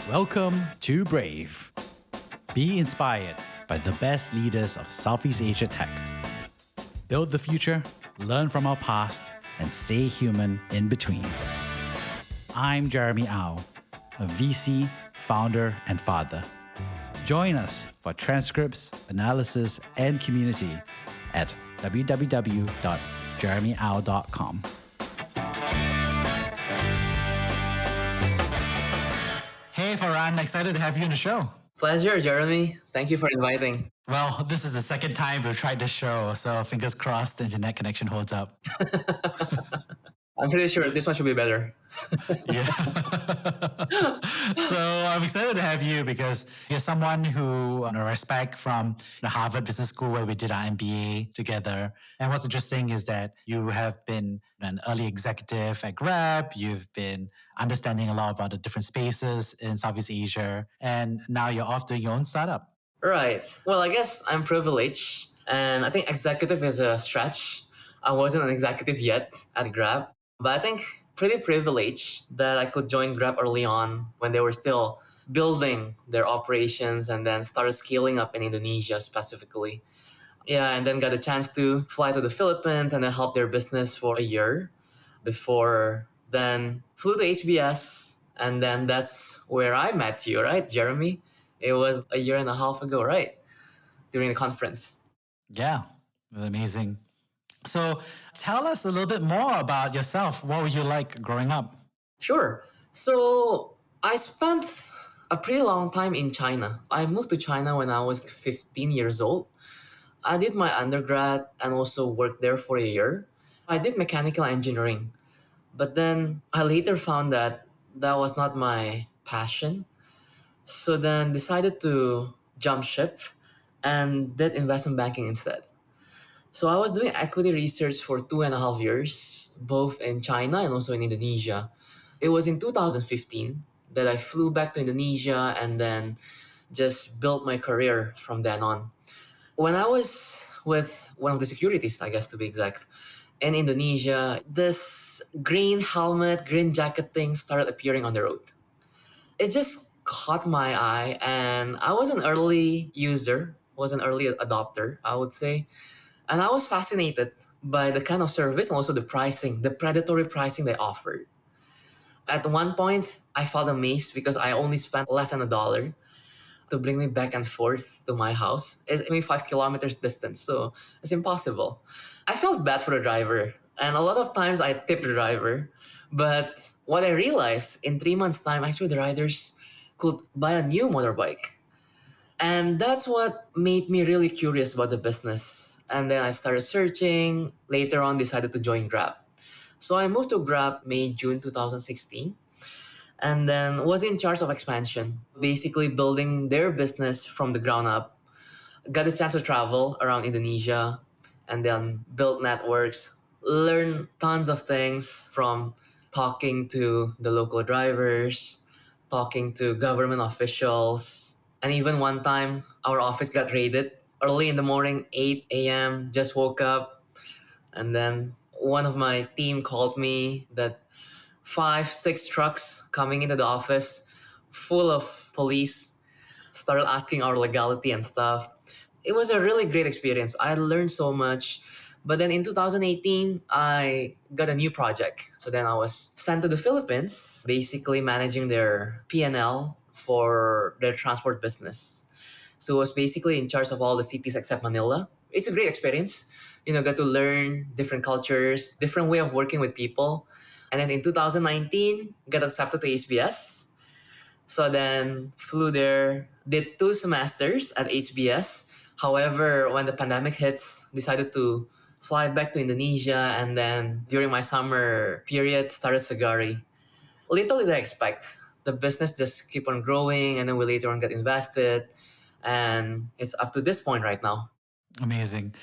Welcome to Brave. Be inspired by the best leaders of Southeast Asia tech. Build the future, learn from our past, and stay human in between. I'm Jeremy Au, a VC, founder, and father. Join us for transcripts, analysis, and community at www.jeremyau.com. Hey Farand, excited to have you on the show. Pleasure, Jeremy. Thank you for inviting. Well, this is the second time we've tried this show, so fingers crossed the internet connection holds up. I'm pretty sure this one should be better. Yeah. So I'm excited to have you because you're someone who I respect from the Harvard Business School where we did our MBA together. And what's interesting is that you have been an early executive at Grab. You've been understanding a lot about the different spaces in Southeast Asia. And now you're off doing your own startup. Right. Well, I guess I'm privileged. And I think executive is a stretch. I wasn't an executive yet at Grab. But I think pretty privileged that I could join Grab early on when they were still building their operations and then started scaling up in Indonesia specifically. Yeah, and then got a chance to fly to the Philippines and then help their business for a year before then flew to HBS. And then that's where I met you, right, Jeremy? It was a year and a half ago, right? During the conference. Yeah, it was amazing. So tell us a little bit more about yourself. What were you like growing up? Sure. So I spent a pretty long time in China. I moved to China when I was 15 years old. I did my undergrad and also worked there for a year. I did mechanical engineering, but then I later found that that was not my passion. So then decided to jump ship and did investment banking instead. So I was doing equity research for 2.5 years, both in China and also in Indonesia. It was in 2015 that I flew back to Indonesia and then just built my career from then on. When I was with one of the securities, I guess to be exact, in Indonesia, this green helmet, green jacket thing started appearing on the road. It just caught my eye and I was an early user, was an early adopter, I would say. And I was fascinated by the kind of service and also the pricing, the predatory pricing they offered. At one point, I felt amazed because I only spent less than $1 to bring me back and forth to my house. It's only 5 kilometers distance, so it's impossible. I felt bad for the driver, and a lot of times I tipped the driver. But what I realized in 3 months' time, actually the riders could buy a new motorbike. And that's what made me really curious about the business. And then I started searching, later on decided to join Grab. So I moved to Grab June 2016, and then was in charge of expansion, basically building their business from the ground up. Got a chance to travel around Indonesia and then build networks, learn tons of things from talking to the local drivers, talking to government officials. And even one time, our office got raided early in the morning, 8 a.m., just woke up. And then one of my team called me that 5, 6 trucks coming into the office full of police started asking our legality and stuff. It was a really great experience. I learned so much. But then in 2018, I got a new project. So then I was sent to the Philippines, basically managing their P&L for their transport business. So I was basically in charge of all the cities except Manila. It's a great experience. Got to learn different cultures, different way of working with people. And then in 2019, got accepted to HBS. So then flew there, did 2 semesters at HBS. However, when the pandemic hits, decided to fly back to Indonesia. And then during my summer period, started Segari. Little did I expect. The business just keep on growing, and then we later on got invested. And it's up to this point right now. Amazing.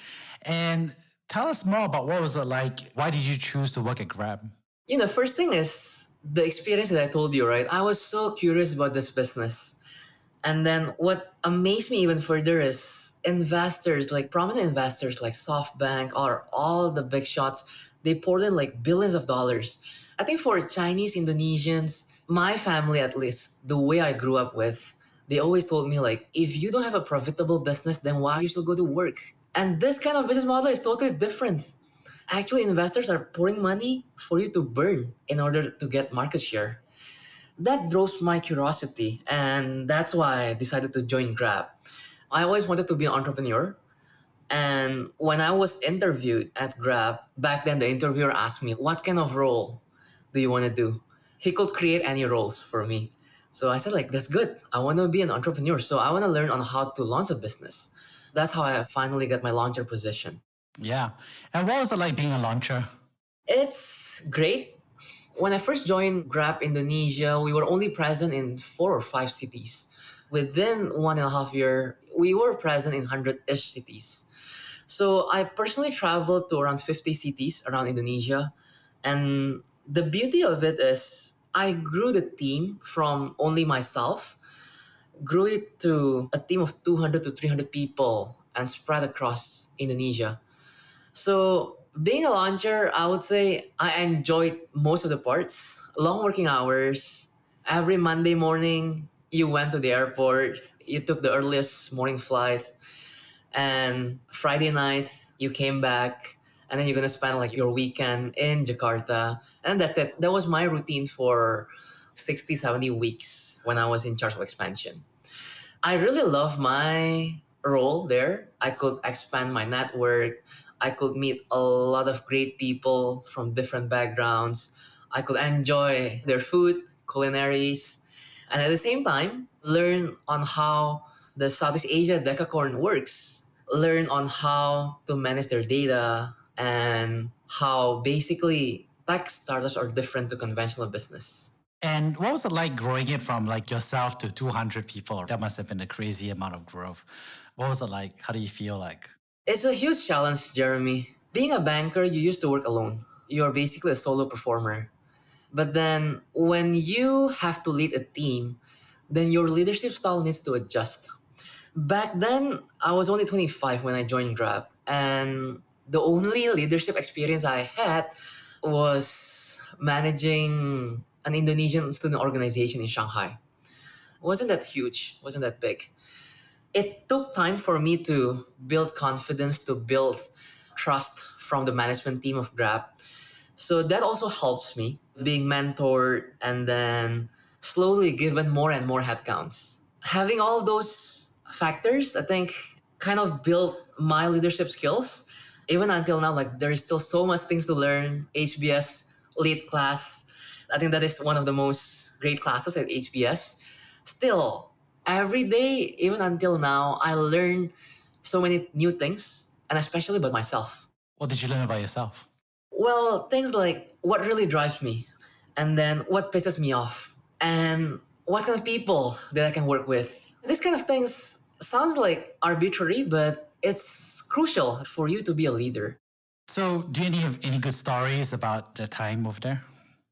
And tell us more about what was it like? Why did you choose to work at Grab? First thing is the experience that I told you, right? I was so curious about this business. And then what amazed me even further is investors, like prominent investors like SoftBank or all the big shots, they poured in like billions of dollars. I think for Chinese Indonesians, My family, at least, the way I grew up with, they always told me like, if you don't have a profitable business, then why you still go to work? And this kind of business model is totally different. Actually, investors are pouring money for you to burn in order to get market share. That drove my curiosity, and that's why I decided to join Grab. I always wanted to be an entrepreneur. And when I was interviewed at Grab, back then the interviewer asked me, what kind of role do you want to do? He could create any roles for me. So I said, like, that's good. I want to be an entrepreneur. So I want to learn on how to launch a business. That's how I finally got my launcher position. Yeah. And what was it like being a launcher? It's great. When I first joined Grab Indonesia, we were only present in 4 or 5 cities. Within 1.5 years, we were present in 100-ish cities. So I personally traveled to around 50 cities around Indonesia. And the beauty of it is I grew the team from only myself, grew it to a team of 200 to 300 people and spread across Indonesia. So being a launcher, I would say I enjoyed most of the parts. Long working hours. Every Monday morning, you went to the airport. You took the earliest morning flight, and Friday night you came back, and then you're gonna spend like your weekend in Jakarta, and that's it. That was my routine for 60, 70 weeks when I was in charge of expansion. I really love my role there. I could expand my network. I could meet a lot of great people from different backgrounds. I could enjoy their food, culinaries, and at the same time, learn on how the Southeast Asia decacorn works. Learn on how to manage their data and how basically tech startups are different to conventional business. And what was it like growing it from like yourself to 200 people? That must have been a crazy amount of growth. What was it like? How do you feel like? It's a huge challenge, Jeremy. Being a banker, you used to work alone. You're basically a solo performer. But then when you have to lead a team, then your leadership style needs to adjust. Back then, I was only 25 when I joined Grab, and the only leadership experience I had was managing an Indonesian student organization in Shanghai. Wasn't that huge, wasn't that big. It took time for me to build confidence, to build trust from the management team of Grab. So that also helps me being mentored and then slowly given more and more headcounts. Having all those factors, I think, kind of built my leadership skills. Even until now, like there is still so much things to learn. HBS lead class, I think that is one of the most great classes at HBS. Still, every day, even until now, I learn so many new things, and especially about myself. What did you learn about yourself? Well, things like what really drives me, and then what pisses me off, and what kind of people that I can work with. This kind of things sounds like arbitrary, but it's crucial for you to be a leader. So, do you have any good stories about the time over there?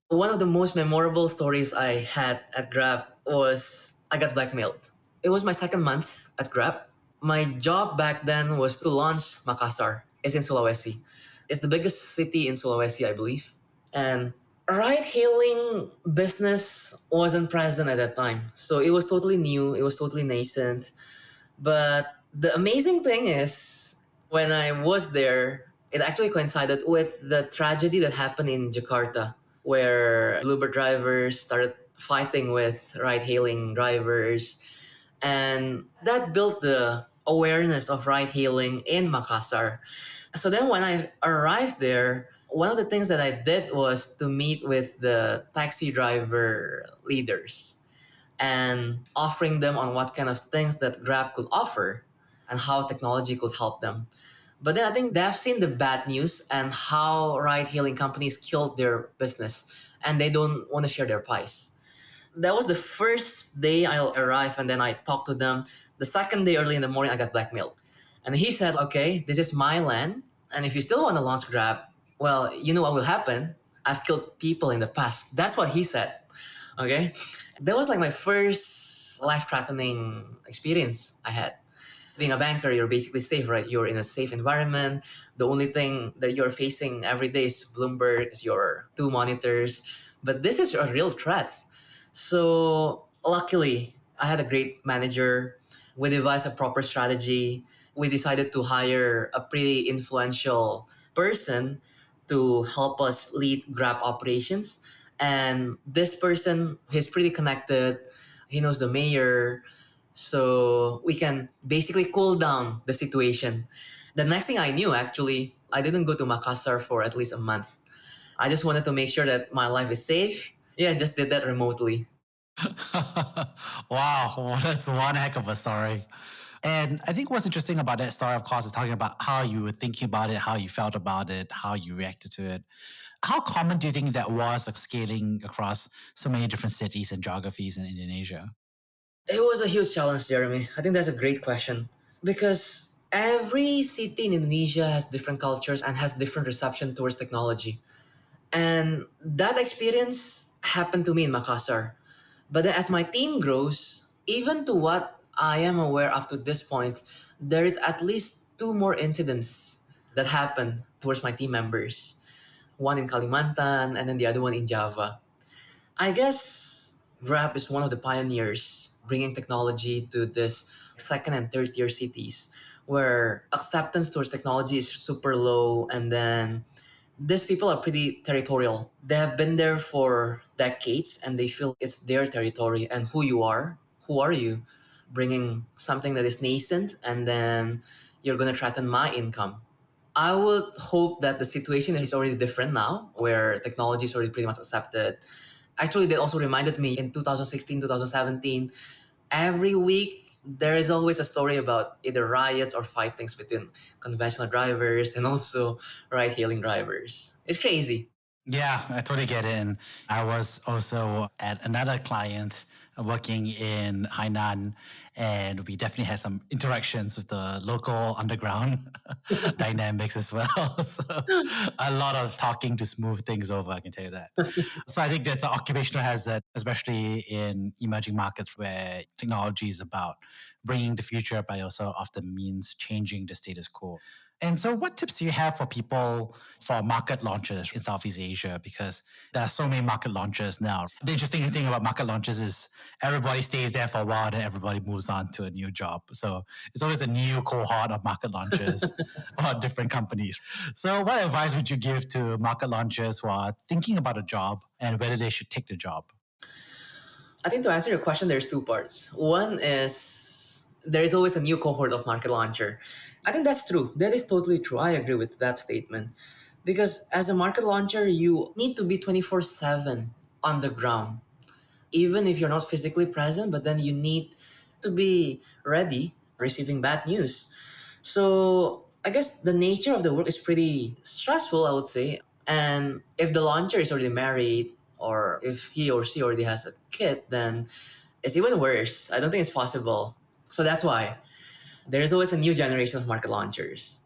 One of the most memorable stories I had at Grab was I got blackmailed. It was my second month at Grab. My job back then was to launch Makassar. It's in Sulawesi. It's the biggest city in Sulawesi, I believe. And ride hailing business wasn't present at that time. So it was totally new, it was totally nascent. But the amazing thing is, when I was there, it actually coincided with the tragedy that happened in Jakarta, where Bluebird drivers started fighting with ride hailing drivers. And that built the awareness of ride hailing in Makassar. So then when I arrived there, one of the things that I did was to meet with the taxi driver leaders and offering them on what kind of things that Grab could offer and how technology could help them. But then I think they've seen the bad news and how ride hailing companies killed their business and they don't want to share their pies. That was the first day I arrived, and then I talked to them. The second day, early in the morning, I got blackmailed. And he said, okay, this is my land. And if you still want to launch Grab, well, you know what will happen. I've killed people in the past. That's what he said. Okay. That was like my first life threatening experience I had. Being a banker, you're basically safe, right? You're in a safe environment. The only thing that you're facing every day is Bloomberg, is your two monitors. But this is a real threat. So luckily, I had a great manager. We devised a proper strategy. We decided to hire a pretty influential person to help us lead Grab operations. And this person, he's pretty connected. He knows the mayor. So we can basically cool down the situation. The next thing I knew, actually, I didn't go to Makassar for at least a month. I just wanted to make sure that my life is safe. Yeah, I just did that remotely. Wow, well, that's one heck of a story. And I think what's interesting about that story, of course, is talking about how you were thinking about it, how you felt about it, how you reacted to it. How common do you think that was, like, scaling across so many different cities and geographies in Indonesia? It was a huge challenge, Jeremy. I think that's a great question because every city in Indonesia has different cultures and has different reception towards technology. And that experience happened to me in Makassar. But then as my team grows, even to what I am aware up to this point, there is at least two more incidents that happened towards my team members. One in Kalimantan and then the other one in Java. I guess Grab is one of the pioneers bringing technology to this second and third tier cities where acceptance towards technology is super low, and then these people are pretty territorial. They have been there for decades and they feel it's their territory. And who are you bringing something that is nascent and then you're going to threaten my income? I would hope that the situation is already different now, where technology is already pretty much accepted. Actually, that also reminded me in 2016, 2017, every week there is always a story about either riots or fightings between conventional drivers and also ride hailing drivers. It's crazy. Yeah, I totally get it. And I was also at another client working in Hainan, and we definitely had some interactions with the local underground dynamics as well. So a lot of talking to smooth things over, I can tell you that. So I think that's an occupational hazard, especially in emerging markets where technology is about bringing the future, but also often means changing the status quo. And so, what tips do you have for people for market launches in Southeast Asia? Because there are so many market launches now. The interesting thing about market launches is everybody stays there for a while, then everybody moves on to a new job. So it's always a new cohort of market launches for different companies. So, what advice would you give to market launchers who are thinking about a job and whether they should take the job? I think to answer your question, there's two parts. One is there is always a new cohort of market launcher. I think that's true. That is totally true. I agree with that statement. Because as a market launcher, you need to be 24/7 on the ground. Even if you're not physically present, but then you need to be ready receiving bad news. So I guess the nature of the work is pretty stressful, I would say. And if the launcher is already married or if he or she already has a kid, then it's even worse. I don't think it's possible. So that's why there's always a new generation of market launchers.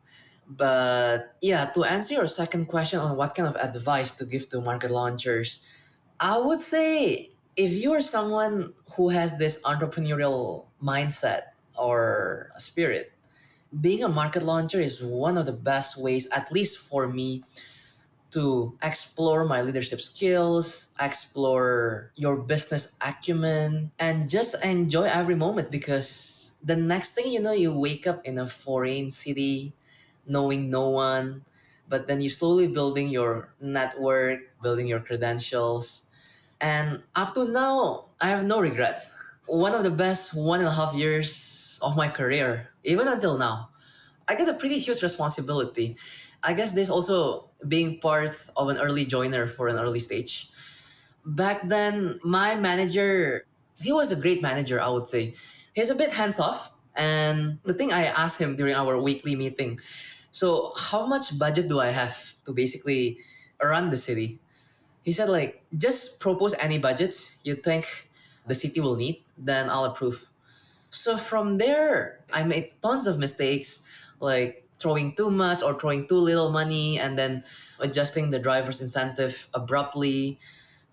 But yeah, to answer your second question on what kind of advice to give to market launchers, I would say if you're someone who has this entrepreneurial mindset or spirit, being a market launcher is one of the best ways, at least for me, to explore my leadership skills, explore your business acumen, and just enjoy every moment because the next thing you know, you wake up in a foreign city knowing no one, but then you slowly building your network, building your credentials. And up to now, I have no regret. One of the best 1.5 years of my career, even until now. I get a pretty huge responsibility. I guess this also being part of an early joiner for an early stage. Back then, my manager, he was a great manager, I would say. He's a bit hands off. And the thing I asked him during our weekly meeting, so how much budget do I have to basically run the city? He said, like, just propose any budgets you think the city will need, then I'll approve. So from there, I made tons of mistakes, like throwing too much or throwing too little money and then adjusting the driver's incentive abruptly.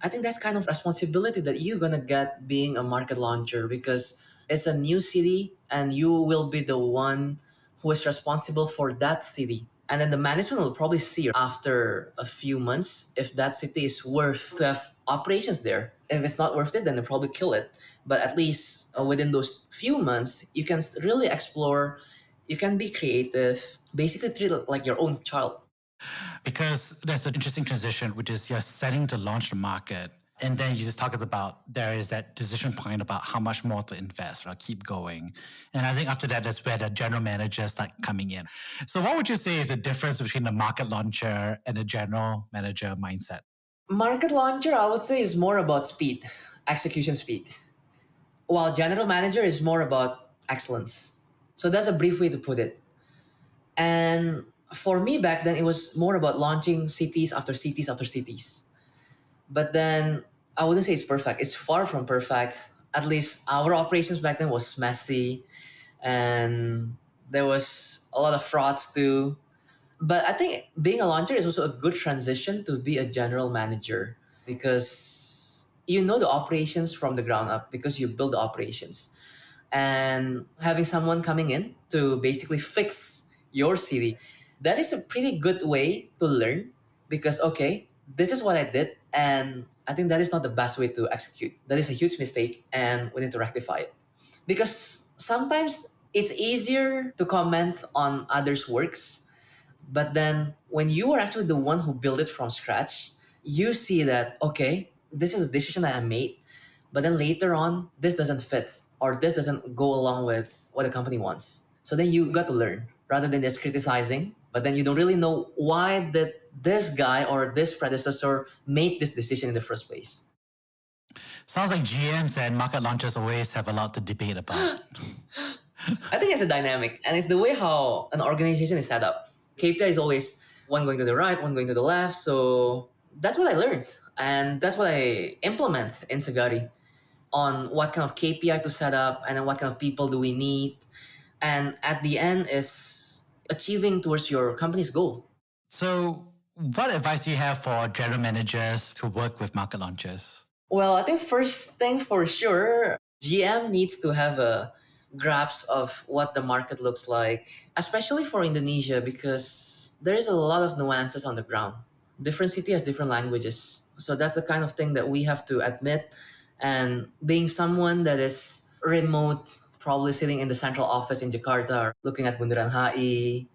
I think that's kind of responsibility that you're gonna get being a market launcher because it's a new city and you will be the one who is responsible for that city And then the management will probably see after a few months if that city is worth to have operations there. If it's not worth it, then they'll probably kill it. But at least within those few months, you can really explore, you can be creative, basically treat it like your own child. Because there's an interesting transition, which is you're setting to launch the market. And then you just talked about there is that decision point about how much more to invest or keep going. And I think after that, that's where the general managers start coming in. So what would you say is the difference between the market launcher and the general manager mindset? Market launcher, I would say, is more about speed, execution speed, while general manager is more about excellence. So that's a brief way to put it. And for me back then, it was more about launching cities after cities after cities. But then I wouldn't say it's perfect. It's far from perfect. At least our operations back then was messy and there was a lot of frauds too. But I think being a launcher is also a good transition to be a general manager because you know the operations from the ground up because you build the operations. And having someone coming in to basically fix your city, that is a pretty good way to learn because, okay, this is what I did. And I think that is not the best way to execute. That is a huge mistake and we need to rectify it. Because sometimes it's easier to comment on others' works, but then when you are actually the one who built it from scratch, you see that, okay, this is a decision that I made, but then later on, this doesn't fit or this doesn't go along with what the company wants. So then you got to learn rather than just criticizing, but then you don't really know why did this guy or this predecessor made this decision in the first place. Sounds like GMs and market launchers always have a lot to debate about. I think it's a dynamic and it's the way how an organization is set up. KPI is always one going to the right, one going to the left. So that's what I learned. And that's what I implement in Segari on what kind of KPI to set up and then what kind of people do we need. And at the end is achieving towards your company's goal. So what advice do you have for general managers to work with market launchers? Well, I think first thing for sure, GM needs to have a grasp of what the market looks like, especially for Indonesia, because there is a lot of nuances on the ground. Different city has different languages. So that's the kind of thing that we have to admit. And being someone that is remote, probably sitting in the central office in Jakarta, looking at Bundaran HI,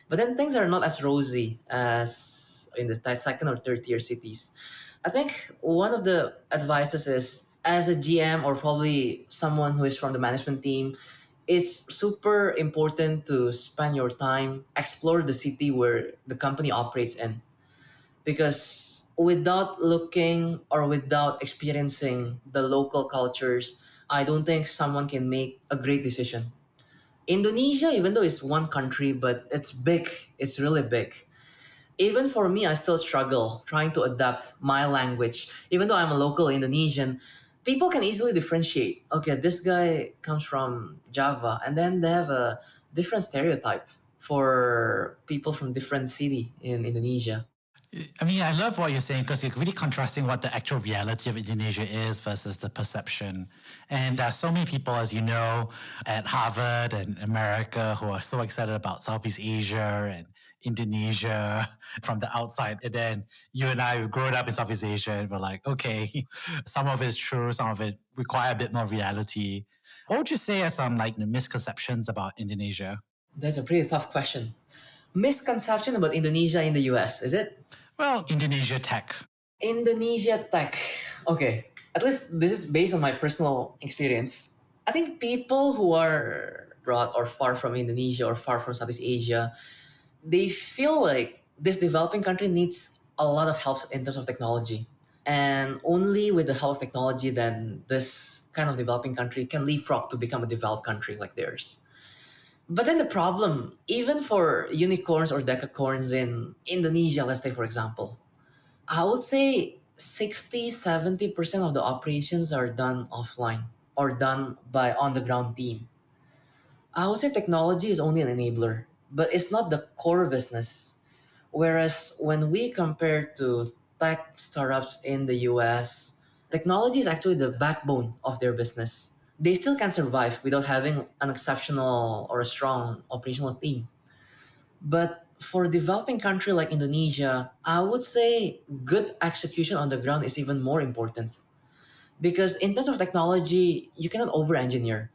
but then things are not as rosy as in the second or third tier cities. I think one of the advices is as a GM or probably someone who is from the management team, it's super important to spend your time explore the city where the company operates in because without looking or without experiencing the local cultures, I don't think someone can make a great decision. Indonesia, even though it's one country, but it's big, it's really big. Even for me, I still struggle trying to adapt my language. Even though I'm a local Indonesian, people can easily differentiate. Okay, this guy comes from Java, and then they have a different stereotype for people from different city in Indonesia. I mean, I love what you're saying because you're really contrasting what the actual reality of Indonesia is versus the perception. And there are so many people, as you know, at Harvard and America who are so excited about Southeast Asia and Indonesia from the outside. And then you and I, we've grown up in Southeast Asia and we're like, okay, some of it is true, some of it require a bit more reality. What would you say are some like the misconceptions about Indonesia? That's a pretty tough question. Misconception about Indonesia in the US, is it? Well, Indonesia tech. Indonesia tech. Okay, at least this is based on my personal experience. I think people who are abroad or far from Indonesia or far from Southeast Asia, they feel like this developing country needs a lot of help in terms of technology. And only with the help of technology, then this kind of developing country can leapfrog to become a developed country like theirs. But then the problem, even for unicorns or decacorns in Indonesia, let's say for example, I would say 60-70% of the operations are done offline or done by on the ground team. I would say technology is only an enabler, but it's not the core business. Whereas when we compare to tech startups in the US, technology is actually the backbone of their business. They still can survive without having an exceptional or a strong operational team. But For a developing country like Indonesia, I would say good execution on the ground is even more important. Because in terms of technology, you cannot over engineer.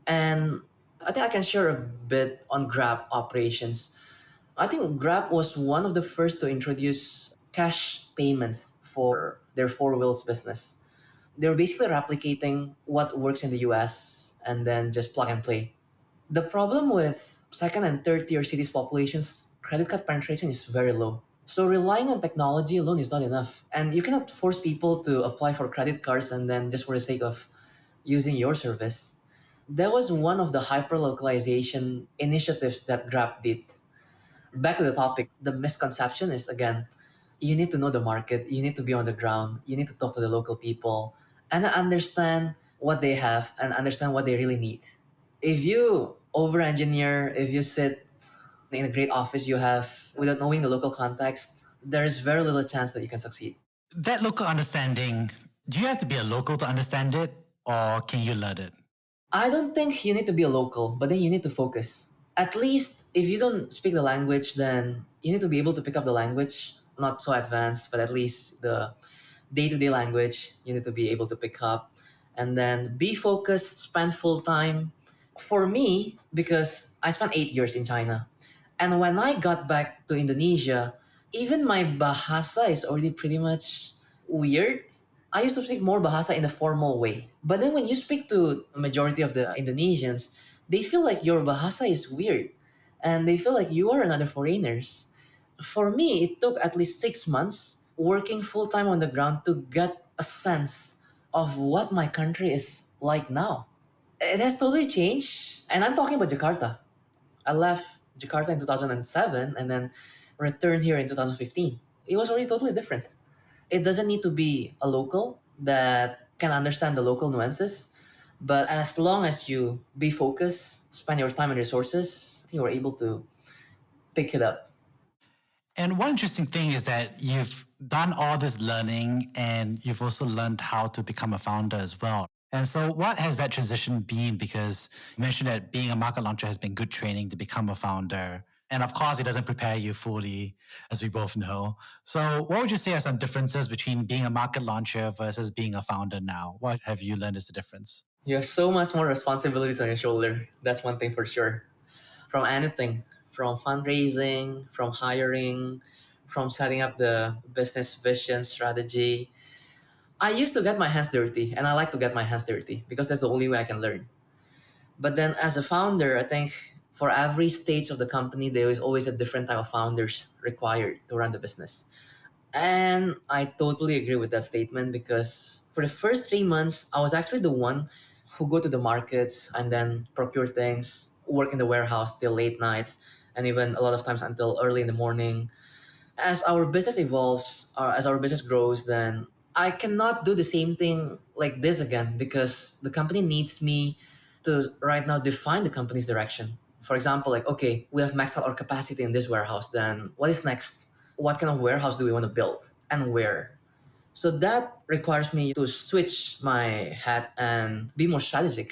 And I think I can share a bit on Grab operations. I think Grab was one of the first to introduce cash payments for their four wheels business. They're basically replicating what works in the US and then just plug and play. The problem with second and third tier cities populations, credit card penetration is very low. So relying on technology alone is not enough. And you cannot force people to apply for credit cards and then just for the sake of using your service. That was one of the hyper localization initiatives that Grab did. Back to the topic, the misconception is again, you need to know the market, you need to be on the ground, you need to talk to the local people and understand what they have and understand what they really need. If you over engineer, if you sit in a great office you have without knowing the local context, there's very little chance that you can succeed. That local understanding, do you have to be a local to understand it, or can you learn it? I don't think you need to be a local, but then you need to focus. At least if you don't speak the language, then you need to be able to pick up the language, not so advanced, but at least the day to day language you need to be able to pick up. And then be focused, spend full time. For me, because I spent 8 years in China, and when I got back to Indonesia, even my bahasa is already pretty much weird. I used to speak more bahasa in a formal way. But then when you speak to a majority of the Indonesians, they feel like your bahasa is weird and they feel like you are another foreigners. For me, it took at least 6 months working full time on the ground to get a sense of what my country is like now. It has totally changed. And I'm talking about Jakarta. I left Jakarta in 2007 and then returned here in 2015. It was already totally different. It doesn't need to be a local that can understand the local nuances, but as long as you be focused, spend your time and resources, I think you're able to pick it up. And one interesting thing is that you've done all this learning and you've also learned how to become a founder as well. And so, what has that transition been? Because you mentioned that being a market launcher has been good training to become a founder. And of course, it doesn't prepare you fully, as we both know. So, what would you say are some differences between being a market launcher versus being a founder now? What have you learned is the difference? You have so much more responsibilities on your shoulder. That's one thing for sure. From anything, from fundraising, from hiring, from setting up the business vision strategy. I used to get my hands dirty, and I like to get my hands dirty because that's the only way I can learn. But then as a founder, I think for every stage of the company, there is always a different type of founders required to run the business. And I totally agree with that statement because for the first 3 months, I was actually the one who go to the markets and then procure things, work in the warehouse till late nights, and even a lot of times until early in the morning. As our business evolves or as our business grows, then I cannot do the same thing like this again because the company needs me to right now define the company's direction. For example, like, okay, we have maxed out our capacity in this warehouse, then what is next? What kind of warehouse do we want to build and where? So that requires me to switch my hat and be more strategic.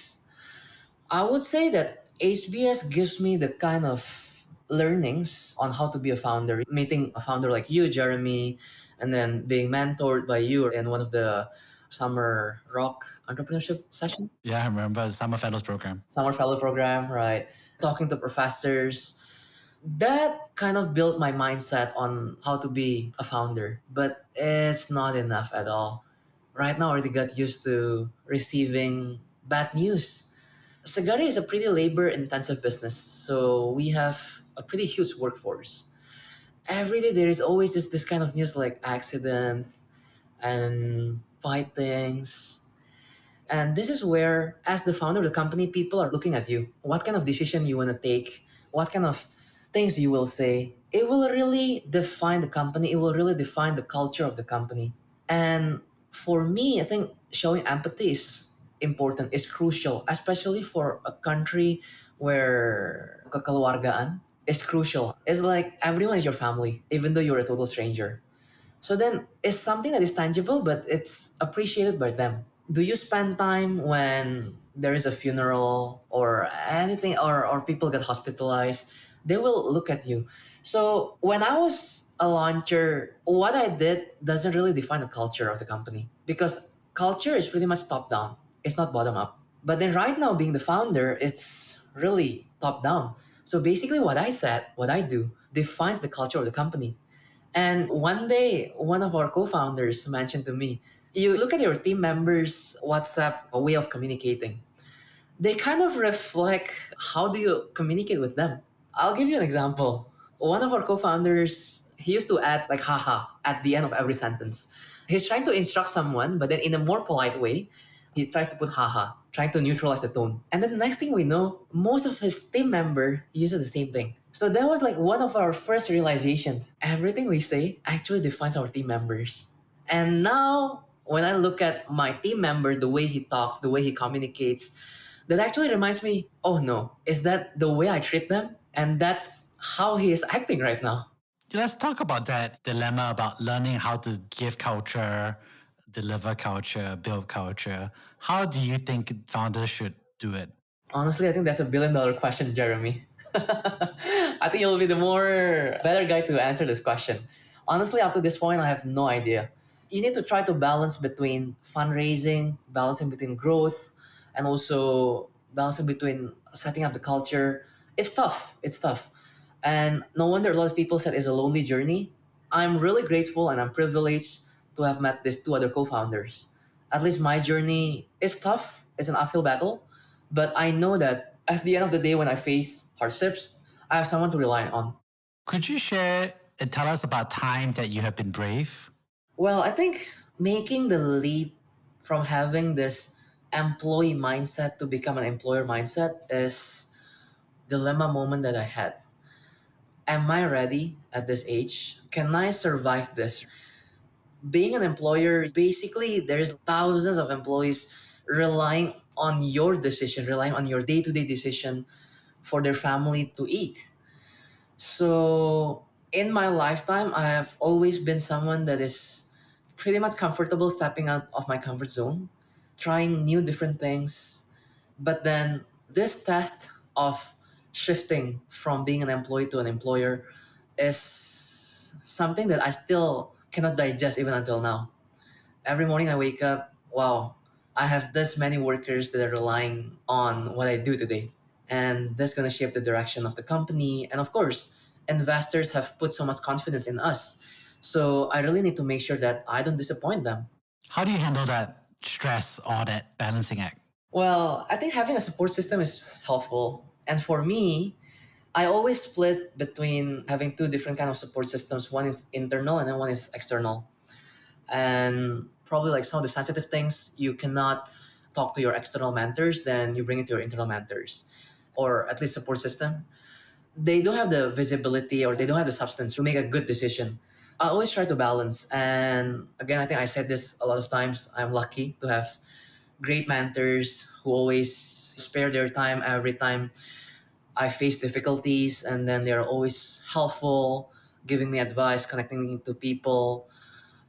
I would say that HBS gives me the kind of learnings on how to be a founder. Meeting a founder like you, Jeremy, and then being mentored by you in one of the summer rock entrepreneurship session, Yeah, I remember the Summer Fellows program. summer fellow program, right? Talking to professors. That kind of built my mindset on how to be a founder, but it's not enough at all. Right now, I already got used to receiving bad news. Segari is a pretty labor intensive business, so we have a pretty huge workforce. Every day there is always just this kind of news like accident and fightings. And this is where, as the founder of the company, people are looking at you. What kind of decision you want to take? What kind of things you will say? It will really define the company. It will really define the culture of the company. And for me, I think showing empathy is important, is crucial, especially for a country where kekeluargaan is crucial. It's like everyone is your family, even though you're a total stranger. So then it's something that is tangible, but it's appreciated by them. Do you spend time when there is a funeral or anything, or people get hospitalized? they will look at you. So when I was a launcher, what I did doesn't really define the culture of the company because culture is pretty much top down. It's not bottom up. But then right now being the founder, it's really top down. So basically what I said, what I do defines the culture of the company. And one day, one of our co-founders mentioned to me, you look at your team members' WhatsApp way of communicating. They kind of reflect how do you communicate with them. I'll give you an example. One of our co-founders, he used to add like haha at the end of every sentence. He's trying to instruct someone, but then in a more polite way, he tries to put haha, trying to neutralize the tone. And then the next thing we know, most of his team member uses the same thing. So that was like one of our first realizations. Everything we say actually defines our team members. And now when I look at my team member, the way he talks, the way he communicates, that actually reminds me, oh no, is that the way I treat them? And that's how he is acting right now. Let's talk about that dilemma about learning how to give culture, deliver culture, build culture. How do you think founders should do it? Honestly, I think that's $1 billion question, Jeremy. I think you'll be the more better guy to answer this question. Honestly, up to this point, I have no idea. You need to try to balance between fundraising, balancing between growth, and also balancing between setting up the culture. It's tough. It's tough. And no wonder a lot of people said it's a lonely journey. I'm really grateful and I'm privileged to have met these two other co-founders. At least my journey is tough. It's an uphill battle. But I know that at the end of the day, when I face hardships, I have someone to rely on. Could you share and tell us about time that you have been brave? Well, I think making the leap from having this employee mindset to become an employer mindset is dilemma moment that I had. Am I ready at this age? Can I survive this? Being an employer, basically, there's thousands of employees relying on your decision, relying on your day-to-day decision for their family to eat. So in my lifetime, I have always been someone that is pretty much comfortable stepping out of my comfort zone, trying new different things. But then this test of shifting from being an employee to an employer is something that I still cannot digest even until now. Every morning I wake up, wow, I have this many workers that are relying on what I do today. And that's going to shape the direction of the company. And of course, investors have put so much confidence in us. So I really need to make sure that I don't disappoint them. How do you handle that stress or that balancing act? Well, I think having a support system is helpful. And for me, I always split between having two different kind of support systems. One is internal and then one is external. And probably like some of the sensitive things you cannot talk to your external mentors, then you bring it to your internal mentors or at least support system. They don't have the visibility or they don't have the substance to make a good decision. I always try to balance. And again, I think I said this a lot of times. I'm lucky to have great mentors who always spare their time every time I face difficulties, and then they're always helpful, giving me advice, connecting me to people,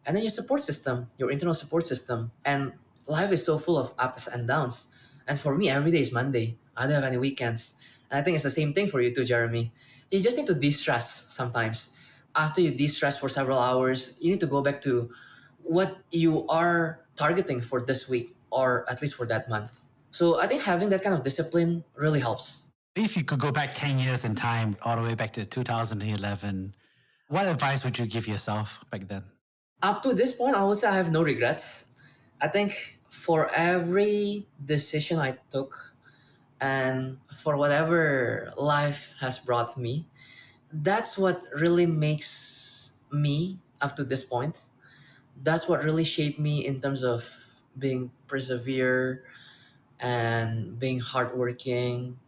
and then your support system, your internal support system. And life is so full of ups and downs. And for me, every day is Monday. I don't have any weekends. And I think it's the same thing for you too, Jeremy. You just need to de-stress sometimes. After you de-stress for several hours, you need to go back to what you are targeting for this week or at least for that month. So I think having that kind of discipline really helps. If you could go back 10 years in time, all the way back to 2011, what advice would you give yourself back then? Up to this point, I would say I have no regrets. I think for every decision I took and for whatever life has brought me, that's what really makes me up to this point. That's what really shaped me in terms of being persevere and being hardworking.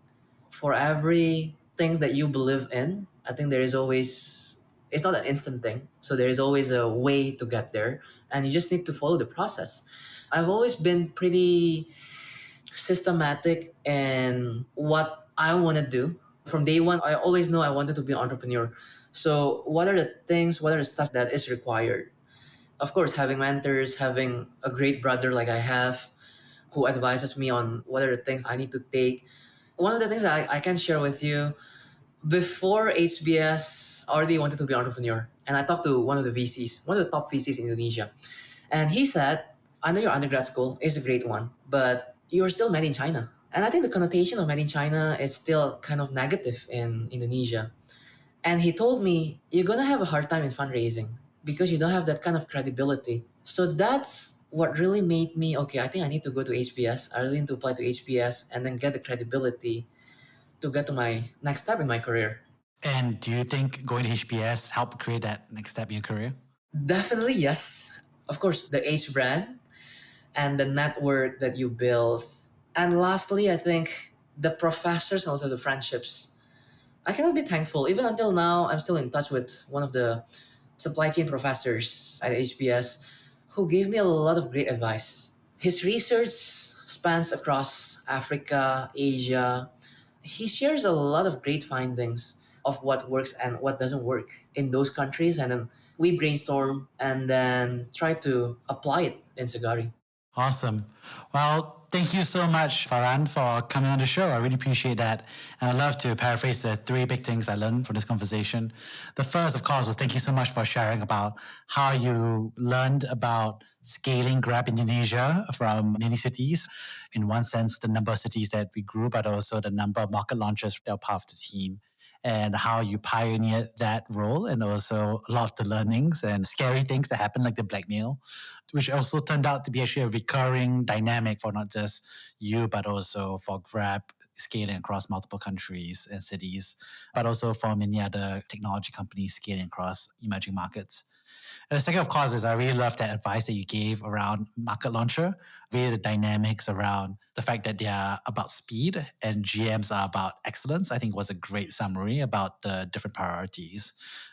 For every things that you believe in, I think there is always, it's not an instant thing. So there is always a way to get there and you just need to follow the process. I've always been pretty systematic in what I want to do. From day one, I always know I wanted to be an entrepreneur. So what are the things, what are the stuff that is required? Of course, having mentors, having a great brother like I have who advises me on what are the things I need to take. One of the things that I can share with you, Before HBS, I already wanted to be an entrepreneur. And I talked to one of the VCs, one of the top VCs in Indonesia. And he said, I know your undergrad school is a great one, but you're still made in China. And I think the connotation of made in China is still kind of negative in Indonesia. And he told me, you're going to have a hard time in fundraising because you don't have that kind of credibility. So that's what really made me, okay, I think I need to go to HBS. I really need to apply to HBS and then get the credibility to get to my next step in my career. And do you think going to HBS helped create that next step in your career? Definitely, yes. Of course, the H brand and the network that you build. And lastly, I think the professors and also the friendships. I cannot be thankful. Even until now, I'm still in touch with one of the supply chain professors at HBS who gave me a lot of great advice. His research spans across Africa, Asia. He shares a lot of great findings of what works and what doesn't work in those countries. And then we brainstorm and then try to apply it in Segari. Awesome. Well, thank you so much, Farand, for coming on the show. I really appreciate that. And I'd love to paraphrase the three big things I learned from this conversation. The first, of course, was thank you so much for sharing about how you learned about scaling Grab Indonesia from many cities. In one sense, the number of cities that we grew, but also the number of market launches that were part of the team, and how you pioneered that role, and also a lot of the learnings and scary things that happened, like the blackmail, which also turned out to be actually a recurring dynamic for not just you, but also for Grab scaling across multiple countries and cities, but also for many other technology companies scaling across emerging markets. And the second, of course, is I really love that advice that you gave around market launcher, really the dynamics around the fact that they are about speed and GMs are about excellence. I think was a great summary about the different priorities,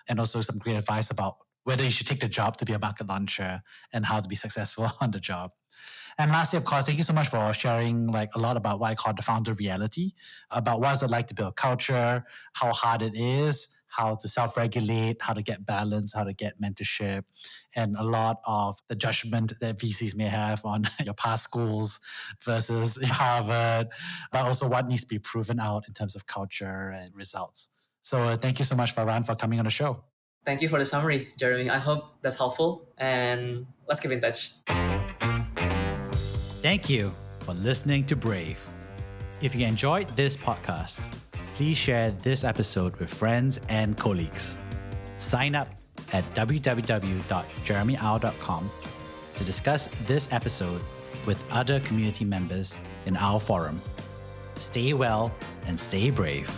and also some great advice about whether you should take the job to be a market launcher and how to be successful on the job. And lastly, of course, thank you so much for sharing like a lot about what I call the founder reality, about what it's like to build culture, how hard it is, how to self-regulate, how to get balance, how to get mentorship, and a lot of the judgment that VCs may have on your past schools versus Harvard, but also what needs to be proven out in terms of culture and results. So thank you so much, Farhan, for coming on the show. Thank you for the summary, Jeremy. I hope that's helpful and let's keep in touch. Thank you for listening to Brave. If you enjoyed this podcast, please share this episode with friends and colleagues. Sign up at www.jeremyau.com to discuss this episode with other community members in our forum. Stay well and stay brave.